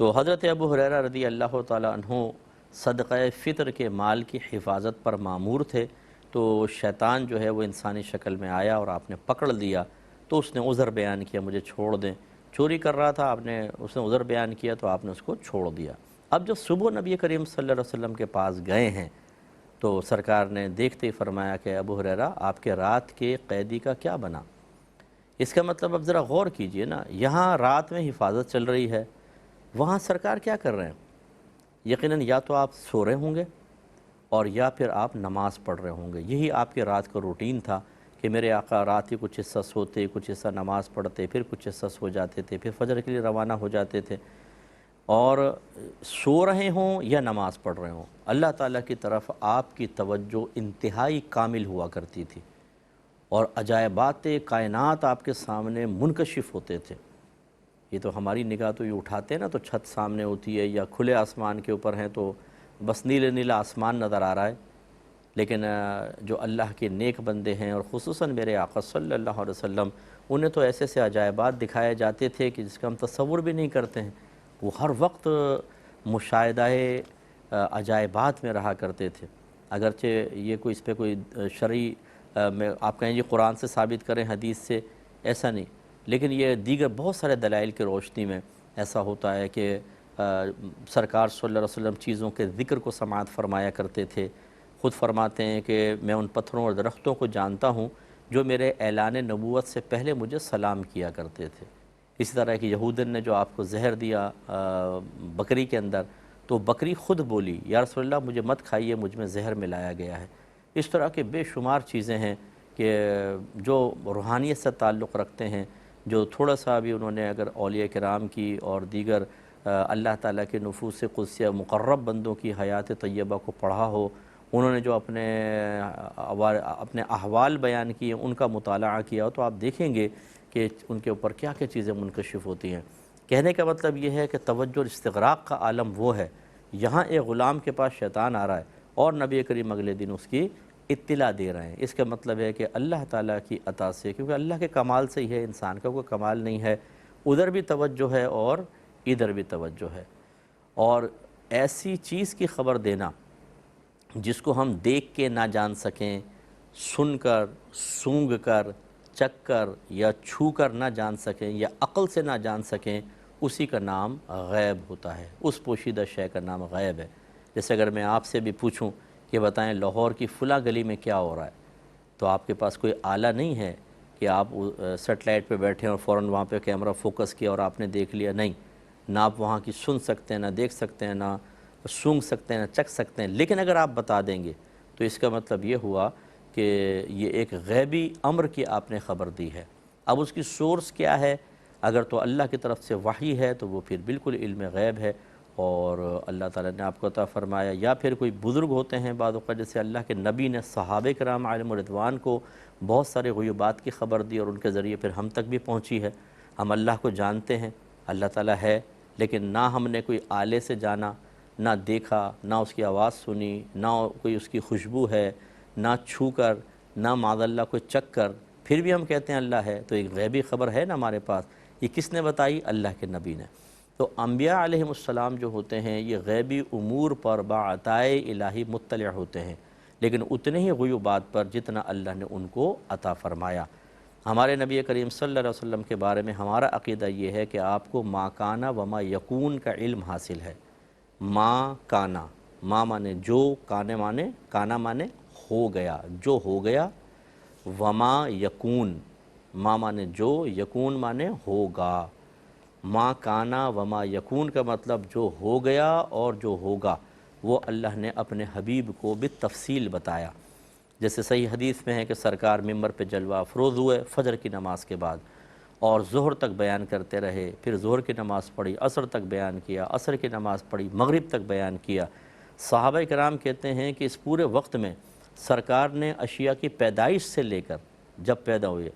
تو حضرت ابو ہریرہ رضی اللہ تعالیٰ عنہ صدقہ فطر کے مال کی حفاظت پر مامور تھے، تو شیطان جو ہے وہ انسانی شکل میں آیا اور آپ نے پکڑ لیا، تو اس نے عذر بیان کیا مجھے چھوڑ دیں، چوری کر رہا تھا، اس نے عذر بیان کیا تو آپ نے اس کو چھوڑ دیا۔ اب جو صبح نبی کریم صلی اللہ علیہ وسلم کے پاس گئے ہیں تو سرکار نے دیکھتے ہی فرمایا کہ ابو ہریرہ آپ کے رات کے قیدی کا کیا بنا؟ اس کا مطلب اب ذرا غور کیجئے نا، یہاں رات میں حفاظت چل رہی ہے، وہاں سرکار کیا کر رہے ہیں؟ یقیناً یا تو آپ سو رہے ہوں گے اور یا پھر آپ نماز پڑھ رہے ہوں گے۔ یہی آپ کے رات کا روٹین تھا کہ میرے آقا رات کے کچھ حصہ سوتے، کچھ حصہ نماز پڑھتے، پھر کچھ حصہ سو جاتے تھے، پھر فجر کے لیے روانہ ہو جاتے تھے۔ اور سو رہے ہوں یا نماز پڑھ رہے ہوں، اللہ تعالیٰ کی طرف آپ کی توجہ انتہائی کامل ہوا کرتی تھی، اور عجائبات کائنات آپ کے سامنے منکشف ہوتے تھے۔ یہ تو ہماری نگاہ تو یہ اٹھاتے ہیں نا تو چھت سامنے ہوتی ہے یا کھلے آسمان کے اوپر ہیں تو بس نیلے نیلا آسمان نظر آ رہا ہے، لیکن جو اللہ کے نیک بندے ہیں اور خصوصاً میرے آقا صلی اللہ علیہ وسلم، انہیں تو ایسے سے عجائبات دکھائے جاتے تھے کہ جس کا ہم تصور بھی نہیں کرتے ہیں۔ وہ ہر وقت مشاہدہ عجائبات میں رہا کرتے تھے، اگرچہ یہ کوئی اس پہ کوئی شرعی میں آپ کہیں یہ قرآن سے ثابت کریں حدیث سے، ایسا نہیں، لیکن یہ دیگر بہت سارے دلائل کی روشنی میں ایسا ہوتا ہے کہ سرکار صلی اللہ علیہ وسلم چیزوں کے ذکر کو سماعت فرمایا کرتے تھے۔ خود فرماتے ہیں کہ میں ان پتھروں اور درختوں کو جانتا ہوں جو میرے اعلان نبوت سے پہلے مجھے سلام کیا کرتے تھے۔ اسی طرح کہ یہودن نے جو آپ کو زہر دیا بکری کے اندر، تو بکری خود بولی یا رسول اللہ مجھے مت کھائیے، مجھ میں زہر ملایا گیا ہے۔ اس طرح کے بے شمار چیزیں ہیں کہ جو روحانیت سے تعلق رکھتے ہیں، جو تھوڑا سا بھی انہوں نے اگر اولیاء کرام کی اور دیگر اللہ تعالیٰ کے نفوس قدسیہ مقرب بندوں کی حیات طیبہ کو پڑھا ہو، انہوں نے جو اپنے احوال بیان کیے، ان کا مطالعہ کیا ہو، تو آپ دیکھیں گے کہ ان کے اوپر کیا کیا چیزیں منکشف ہوتی ہیں۔ کہنے کا مطلب یہ ہے کہ توجہ اور استغراق کا عالم وہ ہے، یہاں ایک غلام کے پاس شیطان آ رہا ہے اور نبی کریم اگلے دن اس کی اطلاع دے رہے ہیں۔ اس کا مطلب ہے کہ اللہ تعالیٰ کی عطا سے، کیونکہ اللہ کے کمال سے ہی ہے، انسان کا کوئی کمال نہیں ہے، ادھر بھی توجہ ہے اور ادھر بھی توجہ ہے۔ اور ایسی چیز کی خبر دینا جس کو ہم دیکھ کے نہ جان سکیں، سن کر، سونگھ کر، چکھ کر یا چھو کر نہ جان سکیں یا عقل سے نہ جان سکیں، اسی کا نام غیب ہوتا ہے، اس پوشیدہ شے کا نام غیب ہے۔ جیسے اگر میں آپ سے بھی پوچھوں کہ بتائیں لاہور کی فلاں گلی میں کیا ہو رہا ہے، تو آپ کے پاس کوئی آلہ نہیں ہے کہ آپ سیٹلائٹ پہ بیٹھے اور فوراً وہاں پہ کیمرہ فوکس کیا اور آپ نے دیکھ لیا، نہیں، نہ آپ وہاں کی سن سکتے ہیں، نہ دیکھ سکتے ہیں، نہ سونگھ سکتے ہیں، نہ چکھ سکتے ہیں، لیکن اگر آپ بتا دیں گے تو اس کا مطلب یہ ہوا کہ یہ ایک غیبی امر کی آپ نے خبر دی ہے۔ اب اس کی سورس کیا ہے؟ اگر تو اللہ کی طرف سے وحی ہے تو وہ پھر بالکل علم غیب ہے، اور اللہ تعالیٰ نے آپ کو عطا فرمایا، یا پھر کوئی بزرگ ہوتے ہیں بعض اوقات، جیسے اللہ کے نبی نے صحابہ کرام علیہم رضوان کو بہت سارے غیوبات کی خبر دی اور ان کے ذریعے پھر ہم تک بھی پہنچی ہے۔ ہم اللہ کو جانتے ہیں، اللہ تعالیٰ ہے، لیکن نہ ہم نے کوئی آلے سے جانا، نہ دیکھا، نہ اس کی آواز سنی، نہ کوئی اس کی خوشبو ہے، نہ چھو کر، نہ معاذ اللہ کوئی چکھ کر، پھر بھی ہم کہتے ہیں اللہ ہے، تو ایک غیبی خبر ہے نا ہمارے پاس۔ یہ کس نے بتائی؟ اللہ کے نبی نے۔ تو انبیاء علیہم السلام جو ہوتے ہیں یہ غیبی امور پر بعطائے الہی مطلع ہوتے ہیں، لیکن اتنے ہی غیوبات پر جتنا اللہ نے ان کو عطا فرمایا۔ ہمارے نبی کریم صلی اللہ علیہ وسلم کے بارے میں ہمارا عقیدہ یہ ہے کہ آپ کو ما کانا و ما یکون کا علم حاصل ہے۔ ما کانا، ما مانے جو، کانا مانے ہو گیا، جو ہو گیا، وما یکون، ما مانے جو، یکون مانے ہوگا۔ ما کانا وما یکون کا مطلب جو ہو گیا اور جو ہوگا وہ اللہ نے اپنے حبیب کو بالتفصیل بتایا۔ جیسے صحیح حدیث میں ہے کہ سرکار ممبر پہ جلوہ افروز ہوئے فجر کی نماز کے بعد اور ظہر تک بیان کرتے رہے، پھر ظہر کی نماز پڑھی، عصر تک بیان کیا، عصر کی نماز پڑھی، مغرب تک بیان کیا۔ صحابہ کرام کہتے ہیں کہ اس پورے وقت میں سرکار نے اشیاء کی پیدائش سے لے کر جب پیدا ہوئے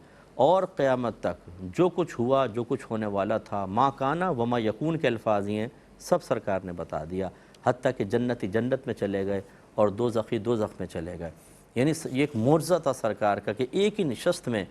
اور قیامت تک جو کچھ ہوا، جو کچھ ہونے والا تھا، ما کانا وما یکون کے الفاظ ہیں، سب سرکار نے بتا دیا، حتیٰ کہ جنتی جنت میں چلے گئے اور دوزخی دوزخ میں چلے گئے۔ یعنی یہ ایک معجزہ تھا سرکار کا کہ ایک ہی نشست میں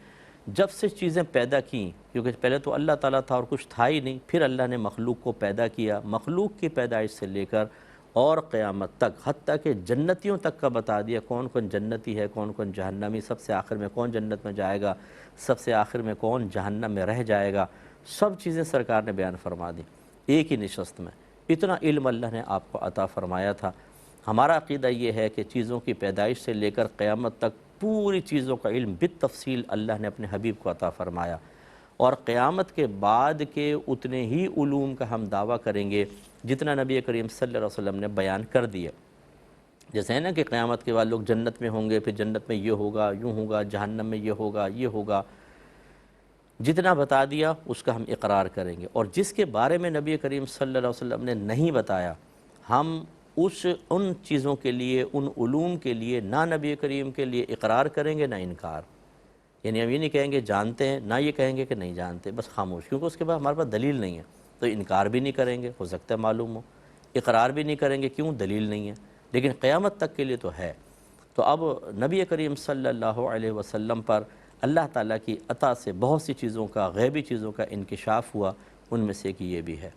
جب سے چیزیں پیدا کیں، کیونکہ پہلے تو اللہ تعالیٰ تھا اور کچھ تھا ہی نہیں، پھر اللہ نے مخلوق کو پیدا کیا، مخلوق کی پیدائش سے لے کر اور قیامت تک، حتیٰ کہ جنتیوں تک کا بتا دیا کون کون جنتی ہے، کون کون جہنمی، سب سے آخر میں کون جنت میں جائے گا، سب سے آخر میں کون جہنم میں رہ جائے گا، سب چیزیں سرکار نے بیان فرما دی ایک ہی نشست میں۔ اتنا علم اللہ نے آپ کو عطا فرمایا تھا۔ ہمارا عقیدہ یہ ہے کہ چیزوں کی پیدائش سے لے کر قیامت تک پوری چیزوں کا علم بالتفصیل اللہ نے اپنے حبیب کو عطا فرمایا، اور قیامت کے بعد کے اتنے ہی علوم کا ہم دعویٰ کریں گے جتنا نبی کریم صلی اللہ علیہ وسلم نے بیان کر دیا۔ جیسے ہے نا کہ قیامت کے بعد لوگ جنت میں ہوں گے، پھر جنت میں یہ ہوگا، یوں ہوگا، جہنم میں یہ ہوگا، یہ ہوگا، جتنا بتا دیا اس کا ہم اقرار کریں گے، اور جس کے بارے میں نبی کریم صلی اللہ علیہ وسلم نے نہیں بتایا، ہم ان چیزوں کے لیے، ان علوم کے لیے نہ نبی کریم کے لیے اقرار کریں گے نہ انکار۔ یعنی ہم یہ نہیں کہیں گے جانتے ہیں، نہ یہ کہیں گے کہ نہیں جانتے، بس خاموش، کیونکہ اس کے بعد ہمارے پاس دلیل نہیں ہے، تو انکار بھی نہیں کریں گے، ہو سکتا ہے معلوم ہو، اقرار بھی نہیں کریں گے، کیوں؟ دلیل نہیں ہے، لیکن قیامت تک کے لیے تو ہے۔ تو اب نبی کریم صلی اللہ علیہ وسلم پر اللہ تعالیٰ کی عطا سے بہت سی چیزوں کا، غیبی چیزوں کا انکشاف ہوا، ان میں سے ایک یہ بھی ہے۔